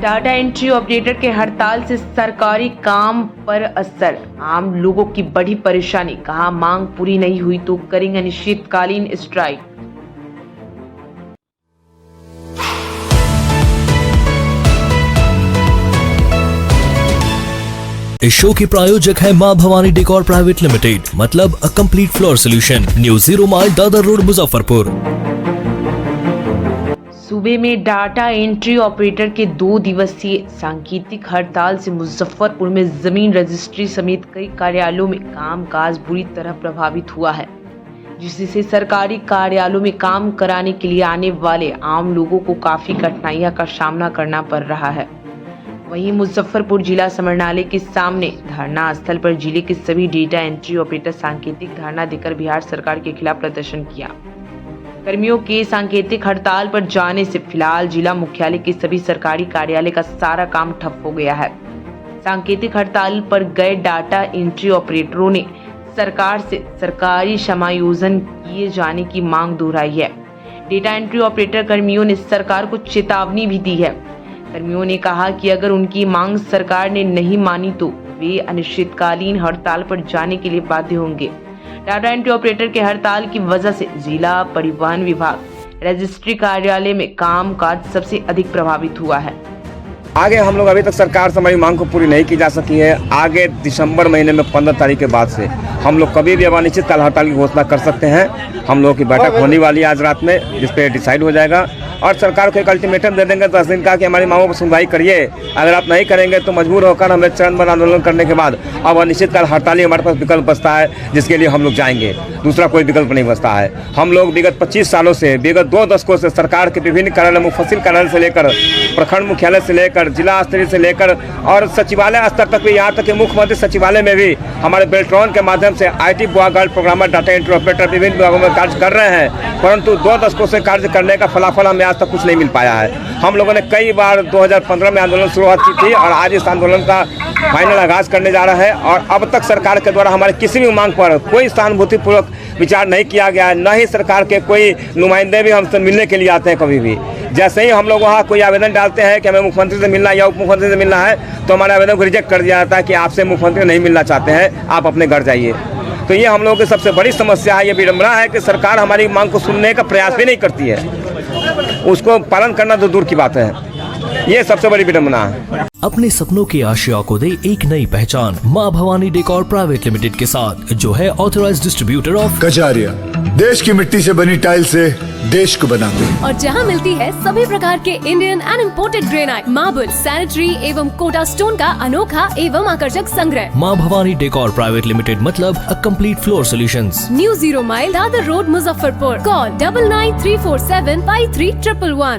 Data entry operator के हड़ताल से सरकारी काम पर असर, आम लोगों की बड़ी परेशानी, कहा मांग पूरी नहीं हुई तो करेंगे अनिश्चितकालीन स्ट्राइक। इस शो के प्रायोजक है मां भवानी डेकोर प्राइवेट लिमिटेड, मतलब a complete floor solution, new 0 mile Dadar road, Muzaffarpur. सूबे में डाटा एंट्री ऑपरेटर के 2 दिवसीय सांकेतिक हड़ताल से मुजफ्फरपुर में जमीन रजिस्ट्री समेत कई कार्यालयों में कामकाज बुरी तरह प्रभावित हुआ है, जिससे सरकारी कार्यालयों में काम कराने के लिए आने वाले आम लोगों को काफी कठिनाइयों का सामना करना पड़ रहा है। वहीं मुजफ्फरपुर जिला समरणालय के सामने धरना स्थल पर जिले के सभी डेटा एंट्री ऑपरेटर सांकेतिक धरना देकर बिहार सरकार के खिलाफ प्रदर्शन किया। कर्मियों के सांकेतिक हड़ताल पर जाने से फिलहाल जिला मुख्यालय के सभी सरकारी कार्यालय का सारा काम ठप हो गया है। सांकेतिक हड़ताल पर गए डाटा एंट्री ऑपरेटरों ने सरकार से सरकारी समायोजन किए जाने की मांग दोहराई है। डेटा एंट्री ऑपरेटर कर्मियों ने सरकार को चेतावनी भी दी है। कर्मियों ने कहा कि अगर उनकी मांग सरकार ने नहीं मानी तो वे अनिश्चितकालीन हड़ताल पर जाने के लिए बाध्य होंगे। डाटा एंट्री ऑपरेटर के हड़ताल की वजह से जिला परिवहन विभाग रजिस्ट्री कार्यालय में कामकाज सबसे अधिक प्रभावित हुआ है। आगे हम लोग अभी तक सरकार से हमारी मांग को पूरी नहीं की जा सकी है। आगे दिसंबर महीने में 15 तारीख के बाद से हम लोग कभी भी अब अनिश्चितकाल हड़ताल की घोषणा कर सकते हैं। हम लोगों की बैठक होने वाली है आज रात में, जिस पे डिसाइड हो जाएगा और सरकार को एक अल्टीमेटम दे देंगे 10 दिन का कि हमारी मांगों पर सुनवाई करिए। अगर आप नहीं करेंगे तो मजबूर होकर हमें चरणबद्ध आंदोलन करने के बाद अब अनिश्चितकाल हड़ताल ही हमारे पास विकल्प बचता है, जिसके लिए हम लोग जाएंगे। दूसरा कोई विकल्प नहीं बचता है। हम लोग विगत 25 सालों से, विगत 2 दशकों से सरकार के विभिन्न कार्यालय, मुफस्सिल कार्यालय से लेकर प्रखंड मुख्यालय से लेकर जिला स्तरीय से लेकर और सचिवालय स्तर तक भी, यहाँ तक कि मुख्यमंत्री सचिवालय में भी हमारे बेल्ट्रॉन के माध्यम से IT boy guard programmer, data entry operator विभिन्न विभागों में कार्य कर रहे हैं, परंतु 2 दशकों से कार्य करने का फलाफल हमें आज तक कुछ नहीं मिल पाया है। हम लोगों ने कई बार 2015 में आंदोलन शुरुआत की थी और आज इस आंदोलन का फाइनल आगाज करने जा रहा है और अब तक सरकार के द्वारा हमारे किसी भी मांग पर कोई सहानुभूतिपूर्वक विचार नहीं किया गया है। न ही सरकार के कोई नुमाइंदे भी हमसे मिलने के लिए आते हैं कभी भी। जैसे ही हम लोग वहाँ कोई आवेदन डालते हैं कि हमें मुख्यमंत्री से मिलना है या उप मुख्यमंत्री से मिलना है, तो हमारे आवेदन को रिजेक्ट कर दिया जाता है कि आपसे मुख्यमंत्री नहीं मिलना चाहते हैं, आप अपने घर जाइए। तो ये हम लोगों की सबसे बड़ी समस्या है। ये विडंबना है कि सरकार हमारी मांग को सुनने का प्रयास भी नहीं करती है, उसको पालन करना तो दूर की बात है। ये सबसे बड़ी विडंबना है। अपने सपनों की आशिया को दे एक नई पहचान मां भवानी डेकोर प्राइवेट लिमिटेड के साथ, जो है ऑथराइज्ड डिस्ट्रीब्यूटर ऑफ कचारिया। देश की मिट्टी से बनी टाइल से देश को बनाते हैं और जहां मिलती है सभी प्रकार के Indian and imported granite, marble, sanitary एवं कोटा स्टोन का अनोखा एवं आकर्षक संग्रह। मां भवानी डेकोर प्राइवेट लिमिटेड, मतलब a complete floor solutions, new 0 mile Dadar road, Muzaffarpur. Call 9934753111।